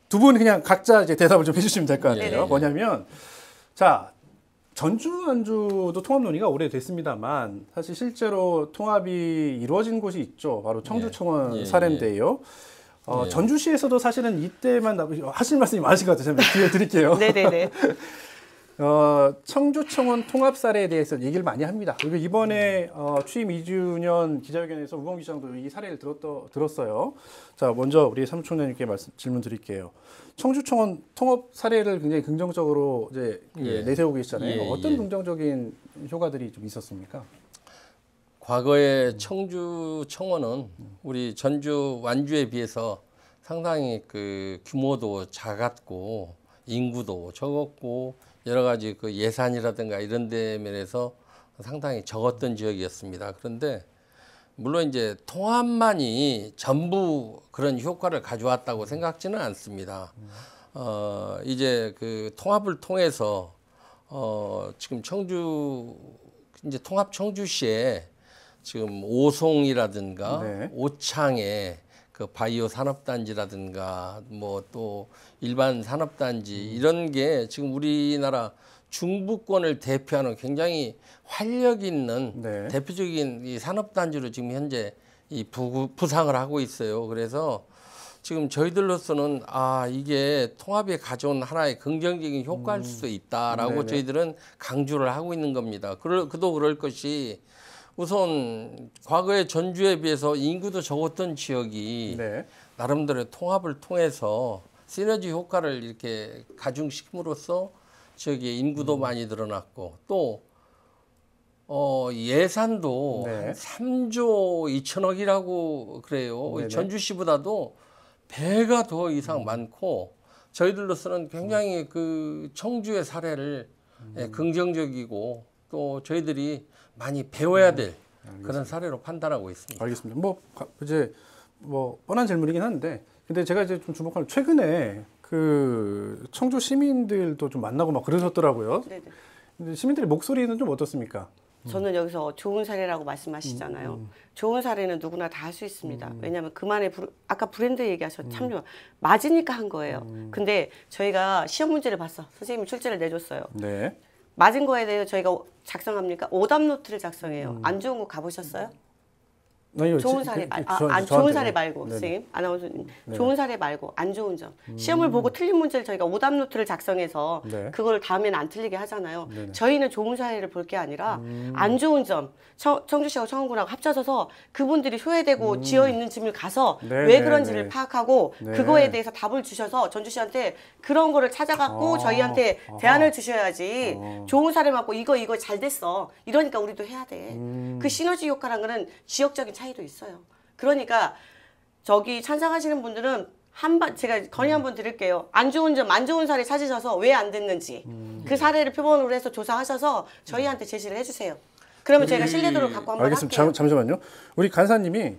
두 분 그냥 각자 이제 대답을 좀 해주시면 될 것 같아요. 네네. 뭐냐면 자. 전주, 완주도 통합 논의가 오래됐습니다만 사실 실제로 통합이 이루어진 곳이 있죠. 바로 청주청원 예, 사례인데요. 전주시에서도 사실은 이때만 하실 말씀이 많으신 것 같아요. 제가 기회 드릴게요. 네네네. 청주청원 통합 사례에 대해서 얘기를 많이 합니다. 그리고 이번에 취임 2주년 기자회견에서 우범 기자도 이 사례를 들었어요. 자, 먼저 우리 사무총장님께 질문 드릴게요. 청주청원 통합 사례를 굉장히 긍정적으로 이제 내세우고 계시잖아요. 어떤 긍정적인 효과들이 좀 있었습니까? 과거에 청주청원은 우리 전주 완주에 비해서 상당히 그 규모도 작았고 인구도 적었고 여러 가지 그 예산이라든가 이런 데 면에서 상당히 적었던 지역이었습니다. 그런데 물론 이제 통합만이 전부 그런 효과를 가져왔다고 생각지는 않습니다. 이제 그 통합을 통해서 지금 이제 통합 청주시에 지금 오송이라든가 네. 오창에 그 바이오 산업단지라든가 뭐 또 일반 산업단지 이런 게 지금 우리나라 중부권을 대표하는 굉장히 활력 있는 네. 대표적인 이 산업단지로 지금 현재 이 부상을 하고 있어요. 그래서 지금 저희들로서는 이게 통합이 가져온 하나의 긍정적인 효과일 수도 있다라고 네네. 저희들은 강조를 하고 있는 겁니다. 그도 그럴 것이 우선 과거의 전주에 비해서 인구도 적었던 지역이 네. 나름대로 통합을 통해서 시너지 효과를 이렇게 가중시킴으로써 지역의 인구도 많이 늘어났고 또 예산도 네. 한 3조 2천억이라고 그래요. 네네. 전주시보다도 배가 더 이상 많고 저희들로서는 굉장히 그 청주의 사례를 긍정적이고 또 저희들이 많이 배워야 될 그런 사례로 판단하고 있습니다. 알겠습니다. 이제 뻔한 질문이긴 한데 근데 제가 이제 좀 주목하는 최근에 그 청주 시민들도 좀 만나고 막 그러셨더라고요. 네네. 근데 시민들의 목소리는 좀 어떻습니까? 저는 여기서 좋은 사례라고 말씀하시잖아요. 좋은 사례는 누구나 다 할 수 있습니다. 왜냐하면 그만의 아까 브랜드 얘기하셨 참 좋아. 맞으니까 한 거예요. 근데 저희가 시험 문제를 봤어. 선생님이 출제를 내줬어요. 네. 맞은 거에 대해서 저희가 작성합니까? 오답 노트를 작성해요. 안 좋은 거 가보셨어요? 아니요, 좋은 사례 좋은 사례 말고 선생님 아나운서님 좋은 사례 말고 안 좋은 점 시험을 보고 틀린 문제를 저희가 오답 노트를 작성해서 네. 그걸 다음에는 안 틀리게 하잖아요. 네네. 저희는 좋은 사례를 볼 게 아니라 안 좋은 점 청주시하고 청원군하고 합쳐져서 그분들이 소외되고 지어 있는 짐을 가서 네네네. 왜 그런지를 파악하고 네. 그거에 대해서 답을 주셔서 전주시한테 그런 거를 찾아갖고 저희한테 대안을 주셔야지 좋은 사례 맞고 이거 잘 됐어 이러니까 우리도 해야 돼. 그 시너지 효과라는 거는 지역적인 차이도 있어요. 그러니까 저기 찬성하시는 분들은 제가 건의 한번 드릴게요. 안 좋은 점, 안 좋은 사례 찾으셔서 왜 안 됐는지 그 사례를 표본으로 해서 조사하셔서 저희한테 제시를 해주세요. 그러면 제가 신뢰도를 갖고 한번 알겠습니다. 할게요. 잠시만요. 우리 간사님이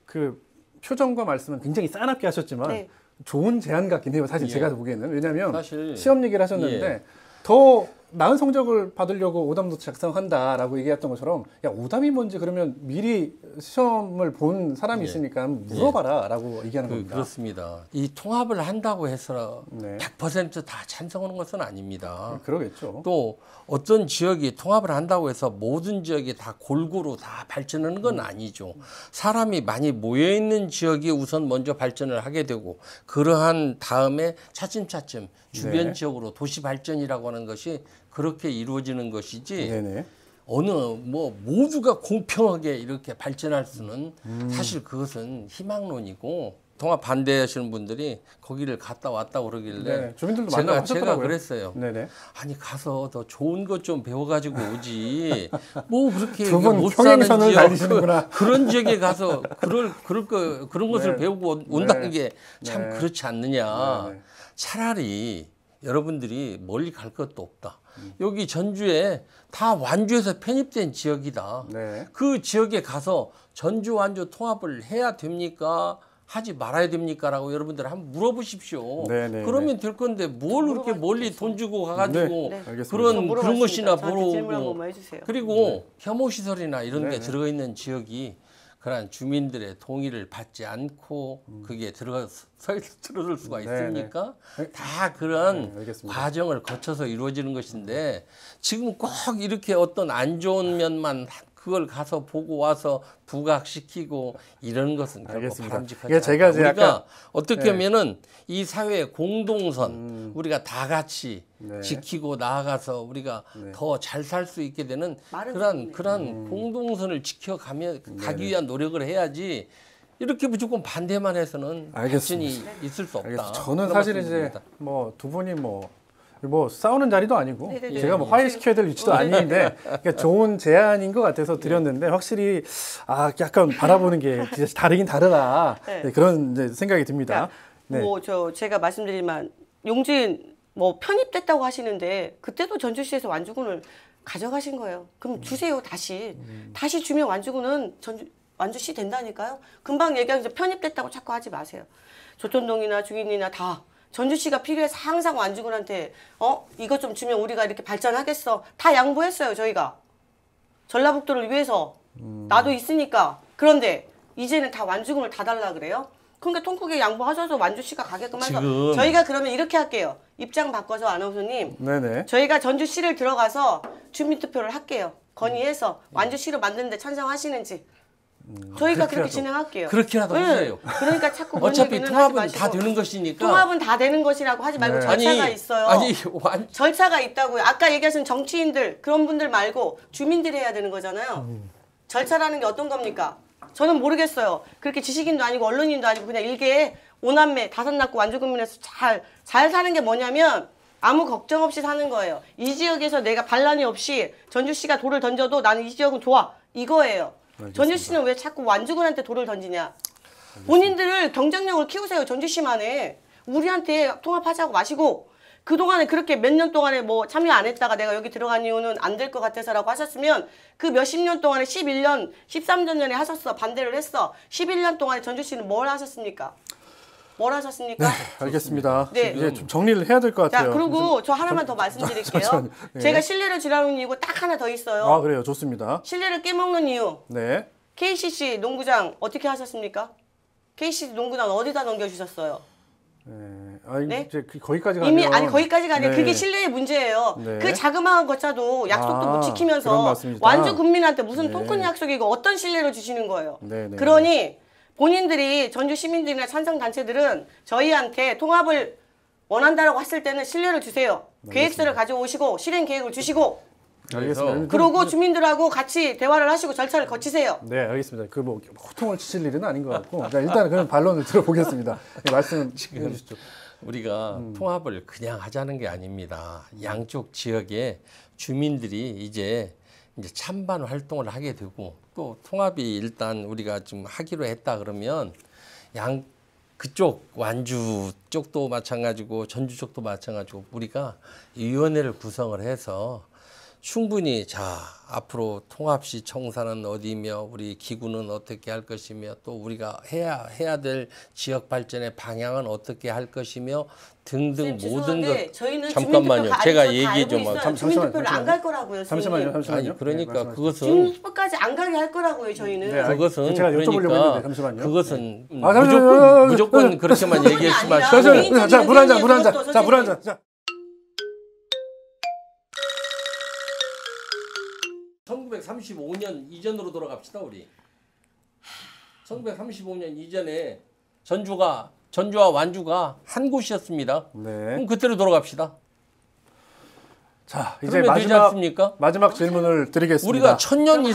그 표정과 말씀은 굉장히 싸납게 하셨지만 네. 좋은 제안 같긴 해요. 사실 예. 제가 보기에는. 왜냐하면 사실 시험 얘기를 하셨는데 더 나은 성적을 받으려고 오답노트 작성한다라고 얘기했던 것처럼 야 오답이 뭔지 그러면 미리 시험을 본 사람이 예. 있으니까 물어봐라라고 얘기하는 겁니다. 그렇습니다. 이 통합을 한다고 해서 네. 100%다 찬성하는 것은 아닙니다. 그러겠죠. 또 어떤 지역이 통합을 한다고 해서 모든 지역이 다 골고루 다 발전하는 건 아니죠. 사람이 많이 모여 있는 지역이 우선 먼저 발전을 하게 되고 그러한 다음에 차츰차츰 주변 네. 지역으로 도시 발전이라고 하는 것이 그렇게 이루어지는 것이지 네네. 어느 모두가 공평하게 이렇게 발전할 수는 사실 그것은 희망론이고 통합 반대하시는 분들이 거기를 갔다 왔다 그러길래 네, 주민들도 만나고 제가 하셨더라고요. 그랬어요. 네네. 아니 가서 더 좋은 것 좀 배워가지고 오지. 뭐 그렇게 두 분 못 사는 평행선을 지역 달리시는구나. 그런 지역에 가서 그런 것을 네. 배우고 온다는 네. 게 참 네. 그렇지 않느냐. 네, 네. 차라리 여러분들이 멀리 갈 것도 없다. 여기 전주에 다 완주에서 편입된 지역이다. 네. 그 지역에 가서 전주 완주 통합을 해야 됩니까? 하지 말아야 됩니까?라고 여러분들 한번 물어보십시오. 네, 네, 그러면 될 건데 뭘 그렇게 멀리 돈 주고 가가지고 네, 알겠습니다. 그런 것이나 저한테 질문 한 보러 번만 해주세요. 그리고 혐오 시설이나 이런 데 네. 들어가 있는 지역이 그런 주민들의 동의를 받지 않고 그게 들어설 수가 네, 있습니까? 네. 다 그런 네, 알겠습니다. 과정을 거쳐서 이루어지는 것인데 지금 꼭 이렇게 어떤 안 좋은 면만 그걸 가서 보고 와서 부각시키고 이런 것은 결코 알겠습니다. 바람직하지 이게 제가 않다. 이제 우리가 아까- 어떻게 네. 하면은 이 사회의 공동선 우리가 다 같이 네. 지키고 나아가서 우리가 네. 더 잘 살 수 있게 되는 말은 그런 공동선을 지켜가며 가기 위한 노력을 해야지 이렇게 무조건 반대만 해서는 알겠습니다. 발전이 있을 수 없다. 알겠습니다. 저는 그런 사실 말씀드립니다. 이제 뭐 두 분이 뭐 싸우는 자리도 아니고 네네네. 제가 뭐 화해시켜야 될 위치도 아닌데 그러니까 좋은 제안인 것 같아서 드렸는데 확실히 약간 바라보는 게 진짜 다르긴 다르다. 네. 네, 그런 이제 생각이 듭니다. 네. 제가 말씀드리지만 용진 뭐 편입됐다고 하시는데 그때도 전주시에서 완주군을 가져가신 거예요. 그럼 주세요 다시. 다시 주면 완주군은 완주시 된다니까요. 금방 얘기하면서 편입됐다고 자꾸 하지 마세요. 조촌동이나 중인이나 다 전주시가 필요해서 항상 완주군한테 이것 좀 주면 우리가 이렇게 발전하겠어. 다 양보했어요 저희가. 전라북도를 위해서 나도 있으니까. 그런데 이제는 다 완주군을 다 달라 그래요? 그러니까 통 크게 양보하셔서 완주시가 가게끔 해서 지금- 저희가 그러면 이렇게 할게요. 입장 바꿔서 아나운서님. 네네. 저희가 전주시를 들어가서 주민투표를 할게요. 건의해서 완주시로 만드는데 찬성하시는지. 저희가 그렇게 그렇게라도. 진행할게요. 그렇게라도 네. 하세요. 그러니까 자꾸 그런 어차피 얘기는 통합은 하지 다 마시고. 되는 것이니까. 통합은 다 되는 것이라고 하지 말고 네. 절차가 있어요. 아니 절차가 있다고요. 아까 얘기하신 정치인들 그런 분들 말고 주민들이 해야 되는 거잖아요. 절차라는 게 어떤 겁니까? 저는 모르겠어요. 그렇게 지식인도 아니고 언론인도 아니고 그냥 일개의 5남매 5 낳고 완주군민에서 잘 사는 게 뭐냐면 아무 걱정 없이 사는 거예요. 이 지역에서 내가 반란이 없이 전주시가 돌을 던져도 나는 이 지역은 좋아. 이거예요. 전주시는 왜 자꾸 완주군한테 돌을 던지냐. 본인들을 경쟁력을 키우세요. 전주시만에. 우리한테 통합하자고 마시고 그동안에 그렇게 몇 년 동안에 뭐 참여 안 했다가 내가 여기 들어간 이유는 안 될 것 같아서라고 하셨으면 그 몇십 년 동안에 11년, 13년 전에 하셨어. 반대를 했어. 11년 동안에 전주시는 뭘 하셨습니까? 뭘 하셨습니까? 알겠습니다. 네. 이제 좀 정리를 해야 될 것 자, 같아요. 그리고 저 하나만 더 말씀드릴게요. 잠시만요. 네. 제가 신뢰를 지라는 이유가 딱 하나 더 있어요. 아, 그래요. 좋습니다. 신뢰를 깨먹는 이유. 네. KCC 농구장 어떻게 하셨습니까? KCC 농구장 어디다 넘겨주셨어요? 네. 아, 네? 이제 거기까지 가면 이미 아니 거기까지가 아니라 네. 그게 신뢰의 문제예요. 네. 그 자그마한 것차도 약속도 아, 못 그런 지키면서 말씀이시다. 완주 국민한테 무슨 네. 토큰 약속이고 어떤 신뢰를 주시는 거예요. 네, 네. 그러니 본인들이 전주 시민들이나 찬성 단체들은 저희한테 통합을 원한다라고 했을 때는 신뢰를 주세요. 계획서를 가져오시고 실행 계획을 주시고 알겠습니다. 그러고 주민들하고 같이 대화를 하시고 절차를 거치세요. 네, 알겠습니다. 그 뭐 호통을 치실 일은 아닌 것 같고, 자, 일단 그런 반론을 들어보겠습니다. 네, 말씀 지금 해주시죠. 우리가 통합을 그냥 하자는 게 아닙니다. 양쪽 지역의 주민들이 이제 찬반 활동을 하게 되고 또 통합이 일단 우리가 좀 하기로 했다 그러면 그쪽 완주 쪽도 마찬가지고 전주 쪽도 마찬가지고 우리가 위원회를 구성을 해서 충분히 자 앞으로 통합시 청사는 어디며 우리 기구는 어떻게 할 것이며 또 우리가 해야 될 지역 발전의 방향은 어떻게 할 것이며 등등 모든 것. 저희는 잠깐만요. 제가 얘기 좀 주민투표를 안 갈 거라고요. 잠시만요. 아니 그러니까 네, 그것은 주민투표까지 안 가게 할 거라고요. 저희는. 네, 그것은 제가 여쭤보려고 그러니까 했는데 잠시만요. 그것은 아, 잠시만요. 무조건 그렇게만 얘기했으면 아니라 하시고 자, 물 한 잔, 물 한 잔. 그것도 자, 물 한 잔. 자. 1935년 이전으로 돌아갑시다 우리. 1935년 이전에 전주와 완주가 한 곳이었습니다. 네. 그럼 그때로 돌아갑시다. 자, 이제 그러면 되지 않습니까? 마지막 질문을 드리겠습니다. 우리가 천년 하세요.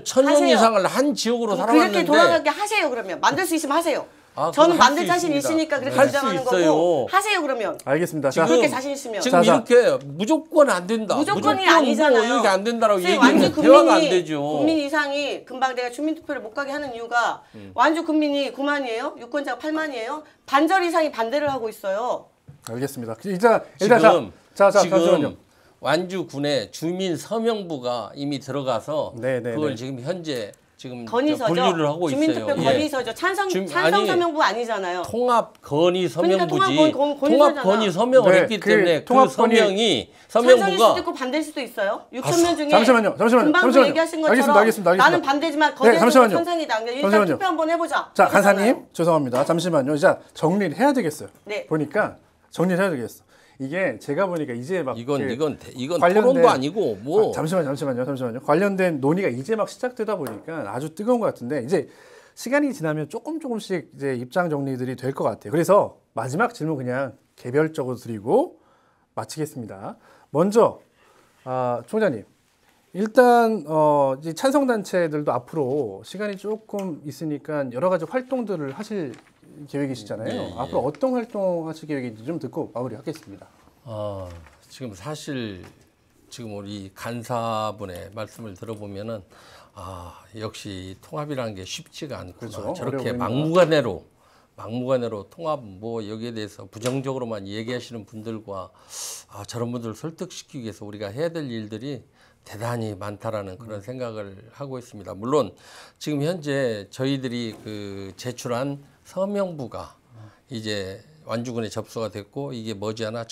이상을 하세요. 한 지역으로 그렇게 살아왔는데 돌아가게 하세요. 그러면 만들 수 있으면 하세요. 아, 저는 그거 할수 만들 자신 있습니다. 있으니까 그렇게 할 수 주장하는 있어요. 거고 하세요. 그러면 알겠습니다. 자, 그렇게 자신 있으면. 지금 자. 이렇게 무조건 안 된다. 무조건이 무조건 아니잖아요. 뭐 이렇게 안 된다라고 선생님, 얘기하면 완주 대화가 안 국민이 되죠. 국민 이상이 금방 내가 주민투표를 못 가게 하는 이유가 완주 국민이 9만이에요. 유권자가 8만이에요. 반절 이상이 반대를 하고 있어요. 알겠습니다. 일단 지금 잠시만요. 완주군의 주민 서명부가 이미 들어가서 네. 그걸 지금 현재 건의서죠. 분류를 하고 주민투표 있어요. 예. 건의서죠. 찬성 서명부 아니잖아요. 통합 건의 서명부지. 그러니까 통합 건의 서명을 네, 했기 그 때문에 통합 그 찬성일 수도 서명부가 있고 반대일 수도 있어요. 6천 명 중에 잠시만요. 금방 얘기하신 것처럼 알겠습니다. 나는 반대지만 네, 거대한 잠시만요. 찬성이다. 일단 잠시만요. 투표 한번 해보자. 자, 이거잖아요. 간사님 죄송합니다. 잠시만요. 자, 정리를 해야 되겠어요. 네. 보니까 정리를 해야 되겠어. 이게 제가 보니까 이제 막 이건 관련된- 토론도 아니고 뭐 잠시만요. 관련된 논의가 이제 막 시작되다 보니까 아주 뜨거운 것 같은데 이제 시간이 지나면 조금씩 이제 입장 정리들이 될 것 같아요. 그래서 마지막 질문 그냥 개별적으로 드리고 마치겠습니다. 먼저 총장님, 일단 이제 찬성 단체들도 앞으로 시간이 조금 있으니까 여러 가지 활동들을 하실 계획이시잖아요. 예. 앞으로 어떤 활동 하실 계획인지 좀 듣고 마무리하겠습니다. 지금 사실 지금 우리 간사분의 말씀을 들어보면은 역시 통합이라는 게 쉽지가 않구나. 그렇죠. 저렇게 어려워 막무가내로 통합 뭐 여기에 대해서 부정적으로만 얘기하시는 분들과 저런 분들을 설득시키기 위해서 우리가 해야 될 일들이 대단히 많다라는 그런 생각을 하고 있습니다. 물론 지금 현재 저희들이 그 제출한 서명부가 이제 완주군에 접수가 됐고 이게 머지않아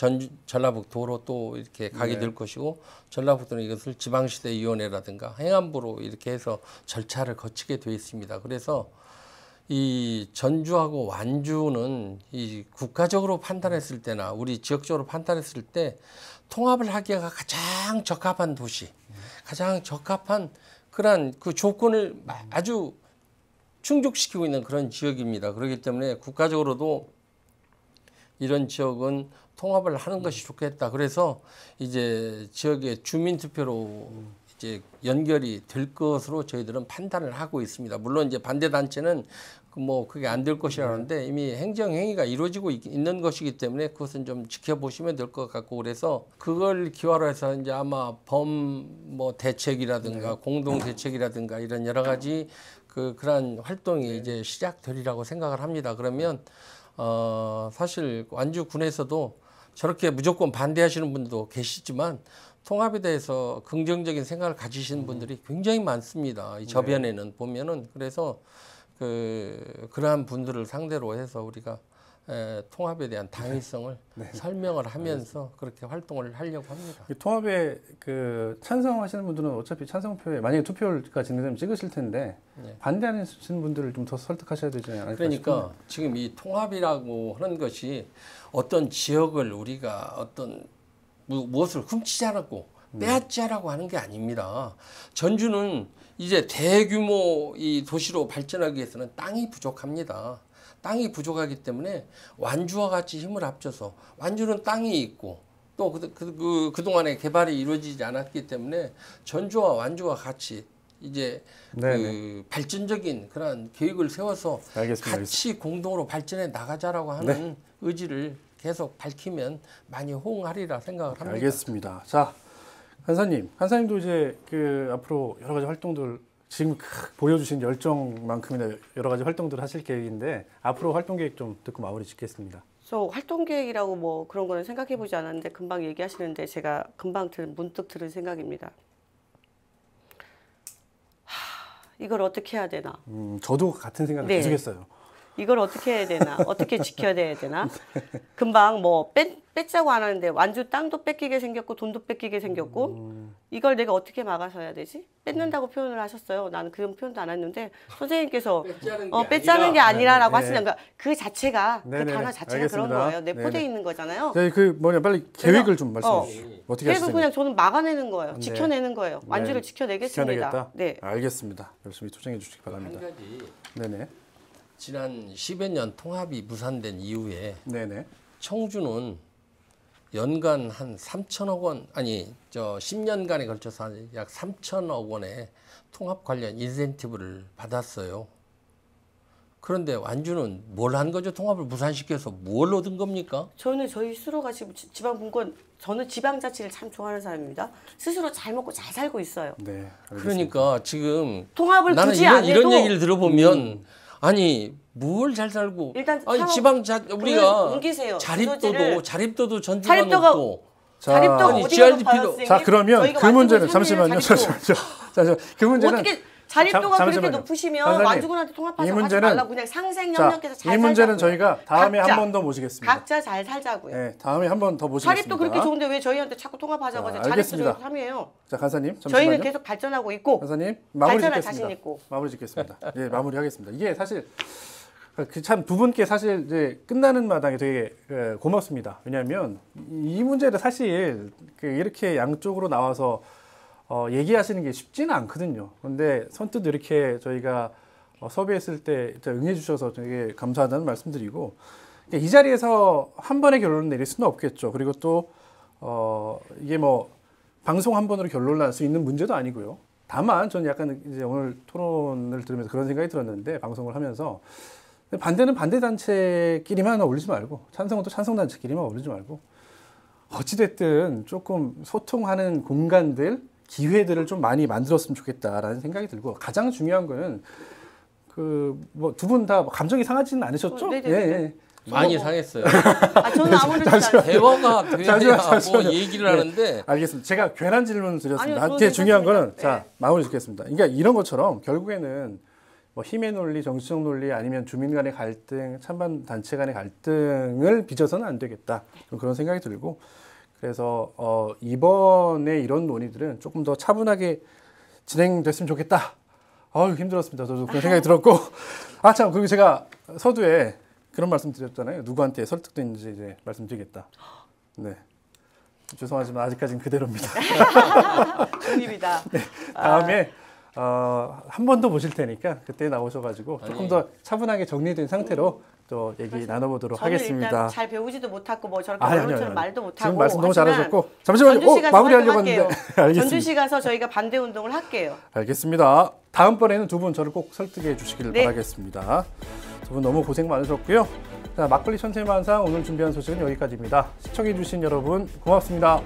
전라북도로 또 이렇게 가게 될 것이고 전라북도는 이것을 지방시대위원회라든가 행안부로 이렇게 해서 절차를 거치게 되어 있습니다. 그래서 이 전주하고 완주는 이 국가적으로 판단했을 때나 우리 지역적으로 판단했을 때 통합을 하기가 가장 적합한 도시, 가장 적합한 그런 그 조건을 아주 충족시키고 있는 그런 지역입니다. 그렇기 때문에 국가적으로도 이런 지역은 통합을 하는 것이 좋겠다. 그래서 이제 지역의 주민투표로 이제 연결이 될 것으로 저희들은 판단을 하고 있습니다. 물론 이제 반대 단체는 뭐 그게 안 될 것이라는데 이미 행정행위가 이루어지고 있는 것이기 때문에 그것은 좀 지켜보시면 될 것 같고 그래서 그걸 기화로 해서 이제 아마 뭐 대책이라든가 공동 대책이라든가 이런 여러 가지 그러한 활동이 이제 시작되리라고 생각을 합니다. 그러면 사실 완주군에서도 저렇게 무조건 반대하시는 분도 계시지만 통합에 대해서 긍정적인 생각을 가지시는 분들이 굉장히 많습니다. 이 저변에는 보면은 그래서 그러한 분들을 상대로 해서 우리가 통합에 대한 당위성을 설명을 하면서 그렇게 활동을 하려고 합니다. 이 통합에 그 찬성하시는 분들은 어차피 찬성표에 만약에 투표가 진행되면 찍으실 텐데 반대하시는 분들을 좀 더 설득하셔야 되지 않을까 그러니까 싶습니다. 지금 이 통합이라고 하는 것이 어떤 지역을 우리가 어떤 무엇을 훔치지 않았고 빼앗지 않고 하는 게 아닙니다. 전주는 이제 대규모 이 도시로 발전하기 위해서는 땅이 부족합니다. 땅이 부족하기 때문에 완주와 같이 힘을 합쳐서 완주는 땅이 있고 또 그동안에 개발이 이루어지지 않았기 때문에 전주와 완주와 같이 이제 그 발전적인 그런 계획을 세워서 알겠습니다. 같이 공동으로 발전해 나가자라고 하는 의지를 계속 밝히면 많이 호응하리라 생각을 합니다. 알겠습니다. 자, 간사님도 이제 그 앞으로 여러 가지 활동들 지금 보여주신 열정만큼이나 여러 가지 활동들을 하실 계획인데 앞으로 활동 계획 좀 듣고 마무리 짓겠습니다. 저 활동 계획이라고 뭐 그런 거는 생각해 보지 않았는데 금방 얘기하시는데 제가 금방 문득 들은 생각입니다. 이걸 어떻게 해야 되나? 저도 같은 생각을 네. 계속했어요. 이걸 어떻게 해야 되나? 어떻게 지켜야 되나? 금방 뭐 뺏자고 안 하는데 완주 땅도 뺏기게 생겼고 돈도 뺏기게 생겼고 이걸 내가 어떻게 막아서 해야 되지? 뺏는다고 표현을 하셨어요. 나는 그런 표현도 안 했는데 선생님께서 뺏자는 게 아니라라고 하시는 그러니까 그 자체가 그 단어 자체가 알겠습니다. 그런 거예요. 내포되어 있는 거잖아요. 그 빨리 계획을 좀 말씀해 주시죠. 어떻게 계획은 하시는지. 그냥 저는 막아내는 거예요. 네. 지켜내는 거예요. 완주를 지켜내겠습니다. 지켜내겠다? 네. 알겠습니다. 열심히 투쟁해 주시기 한 바랍니다. 가지 네네. 지난 10여 년 통합이 무산된 이후에 네네. 청주는 연간 한 3천억 원, 아니 저 10년간에 걸쳐서 약 3천억 원의 통합 관련 인센티브를 받았어요. 그런데 완주는 뭘 한 거죠? 통합을 무산시켜서 뭘 얻은 겁니까? 저는 저희 스스로가 지금 지방 분권 저는 지방자치를 참 좋아하는 사람입니다. 스스로 잘 먹고 잘 살고 있어요. 네. 알겠습니다. 그러니까 지금 통합을 나는 굳이 안 해도 이런 얘기를 들어보면 아니 뭘 잘 살고 일단 아니 창업- 지방 우리가 옮기세요. 자립도도 전주가 자립도가 높고 자, 자립도가 아니, 어디가 높아요, GRDP 도 선생님? 자 그러면 저희가 그 완주군 문제는 삼리는 잠시만요. 잠시만요. 그 문제는 어떻게 자립도가 그렇게 잠시만요. 높으시면 선생님, 완주군한테 통합하지 이 문제는- 말라고 그냥 상생협력해서 잘 이 문제는 살자고요. 저희가 다음에 각자, 한 번 더 모시겠습니다. 각자 잘 살자고요. 네, 다음에 한 번 더 모시겠습니다. 자립도 그렇게 좋은데 왜 저희한테 자꾸 통합하자고 하세요? 자, 자립도 알겠습니다. 저희 3이에요. 자, 간사님 잠시만요. 저희는 계속 발전하고 있고 간사님 마무리 발전할 짓겠습니다. 자신 있고. 마무리 짓겠습니다. 예, 마무리하겠습니다. 이게 사실 참 두 분께 사실 이제 끝나는 마당에 되게 고맙습니다. 왜냐하면 이 문제를 사실 이렇게 양쪽으로 나와서 얘기하시는 게 쉽지는 않거든요. 그런데 선뜻 이렇게 저희가 섭외했을 때 응해 주셔서 되게 감사하다는 말씀드리고 이 자리에서 한 번의 결론을 내릴 수는 없겠죠. 그리고 또 이게 뭐 방송 한 번으로 결론을 날 수 있는 문제도 아니고요. 다만 저는 약간 이제 오늘 토론을 들으면서 그런 생각이 들었는데 방송을 하면서 반대는 반대 단체끼리만 어울리지 말고 찬성은 또 찬성 단체끼리만 어울리지 말고 어찌됐든 조금 소통하는 공간들 기회들을 좀 많이 만들었으면 좋겠다라는 생각이 들고 가장 중요한 거는 그 뭐 두 분 다 감정이 상하지는 않으셨죠? 네네네. 예. 많이 상했어요. 저는 아무렇지 않아요. 대화가 돼야 뭐 잠시만요. 얘기를 네, 하는데 알겠습니다. 제가 괜한 질문을 드렸습니다. 아니요, 나한테 저는 중요한 거는 괜찮습니다. 자 마무리 짓겠습니다. 그러니까 이런 것처럼 결국에는 뭐 힘의 논리, 정치적 논리 아니면 주민 간의 갈등, 찬반 단체 간의 갈등을 빚어서는 안 되겠다. 그런 생각이 들고 그래서 이번에 이런 논의들은 조금 더 차분하게 진행됐으면 좋겠다. 힘들었습니다. 저도 그런 생각이 들었고 참 그리고 제가 서두에 그런 말씀 드렸잖아요. 누구한테 설득됐는지 이제 말씀드리겠다. 네. 죄송하지만 아직까지는 그대로입니다. 중립이다. 다음에 한 번 더 보실 테니까 그때 나오셔가지고 조금 더 차분하게 정리된 상태로 또 얘기 나눠보도록 저는 하겠습니다. 일단 잘 배우지도 못하고 뭐 저렇게 아니, 언론처럼 아니. 말도 못하고 지금 말씀 너무 하지만 잘하셨고 잠시만요. 전주시 가서 마무리하려고 활동할게요. 했는데 알겠습니다. 전주시 가서 저희가 반대 운동을 할게요. 알겠습니다. 다음번에는 두 분 저를 꼭 설득해 주시기를 네. 바라겠습니다. 두 분 너무 고생 많으셨고요. 자, 막걸리 천세만상 오늘 준비한 소식은 여기까지입니다. 시청해 주신 여러분 고맙습니다.